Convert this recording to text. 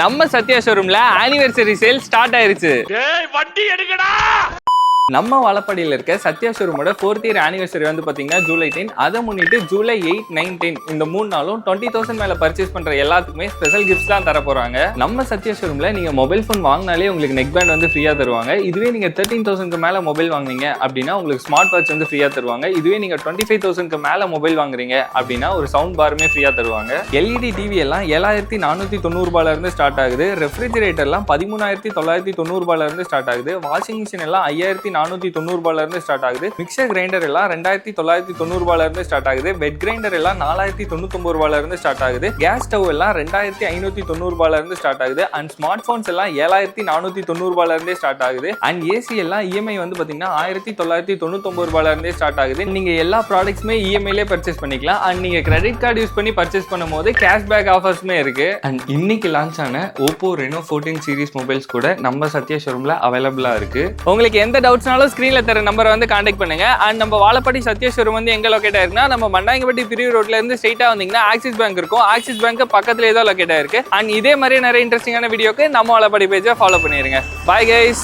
நம்ம Sathya ஷோரூம்ல anniversary sale start ஆயிருச்சு. வண்டி எடுக்கடா. நம்ம வாழப்பாடியில் இருக்க சத்யா ஷோரூமோட 4th இயர் ஆனிவர்சரி வந்து பாத்தீங்கன்னா ஜூலை 10. அதை முன்னிட்டு ஜூலை 8, 9, 10 இந்த 3 நாளும் 20,000 மேல பர்ச்சேஸ் பண்ற எல்லாத்துக்குமே ஸ்பெஷல் கிஃப்ட்ஸ் தான் தர போறாங்க. நம்ம சத்யா ஷோரூம்ல நீங்க மொபைல் போன் வாங்கினாலே உங்களுக்கு நெக் பேண்ட் வந்து ஃப்ரீயா தருவாங்க. இதுவே நீங்க 13,000க்கு மேல மொபைல் வாங்குனீங்க அப்படின்னா உங்களுக்கு ஸ்மார்ட் வாட்ச் வந்து ஃப்ரீயா தருவாங்க. இதுவே நீங்க 25,000க்கு மேல மொபைல் வாங்குறீங்க அப்படின்னா ஒரு சவுண்ட் பாருமே ஃப்ரீயா தருவாங்க. எல்இடி டிவி எல்லாம் 7,490 ரூபாயில இருந்து ஸ்டார்ட் ஆகுது. ரெஃப்ரிஜரேட்டர்லாம் 13,990 ரூபாயில இருந்து ஸ்டார்ட் ஆகுது. வாஷிங் மிஷின் எல்லாம் 5,490 ரூபாயில இருந்து ஸ்டார்ட் ஆகுது. மிக்சர் கிரைண்டர் எல்லாம் 2,990 ரூபாயில இருந்து ஸ்டார்ட் ஆகுது. பெட் கிரைண்டர் எல்லாம் 4,099 ரூபாயில இருந்து ஸ்டார்ட் ஆகுது. கேஸ் ஸ்டவ் எல்லாம் 2,590 ரூபாயில இருந்து ஸ்டார்ட் ஆகுது. அண்ட் ஸ்மார்ட் போன்ஸ் எல்லாம் 7,490 ரூபாயில இருந்தே ஸ்டார்ட் ஆகுது. அண்ட் ஏசி எல்லாம் இஎம்ஐ வந்து பாத்தீங்கன்னா 1,999 ரூபாயில இருந்தே ஸ்டார்ட் ஆகுது. நீங்க எல்லா ப்ராடக்ட்ஸ்மே இஎம்ஐலே பர்ச்சேஸ் பண்ணிக்கலாம். அண்ட் நீங்க கிரெடிட் கார்டு யூஸ் பண்ணி பர்ச்சேஸ் பண்ணும்போது கேஷ்பேக் ஆஃபர்ஸ்மே இருக்கு. அண்ட் இன்னைக்கு லான்ச் ஆன Oppo Reno 14 சீரிஸ் மொபைல்ஸ் கூட நம்ம சத்யா ஷோரூம்ல அவைலபிளா இருக்கு. உங்களுக்கு எந்த டவுட்ஸ்னாலும் ஸ்கிரீன்ல தர நம்பரை வந்து கான்டாக்ட் பண்ணுங்க. அண்ட் நம்ம வாழப்பாடி சத்யா ஷோரூம் வந்து எங்க லொகேட் ஆயிருக்குன்னா நம்ம மண்டாங்கப்பட்டி பிரிவு ரோட்ல இருந்து ஸ்ட்ரைட்டா வந்தீங்கன்னா ஆக்சிஸ் பேங்க் இருக்கும். ஆக்சிஸ் பேங்க் பக்கத்துலேயே தான் லொகேட் ஆயிருக்கு. அண்ட் இதே மாதிரி நிறைய இன்ட்ரெஸ்டிங்கான வீடியோக்கு நம்ம வாழப்பாடி பேஜை ஃபாலோ பண்ணிருங்க. Bye guys.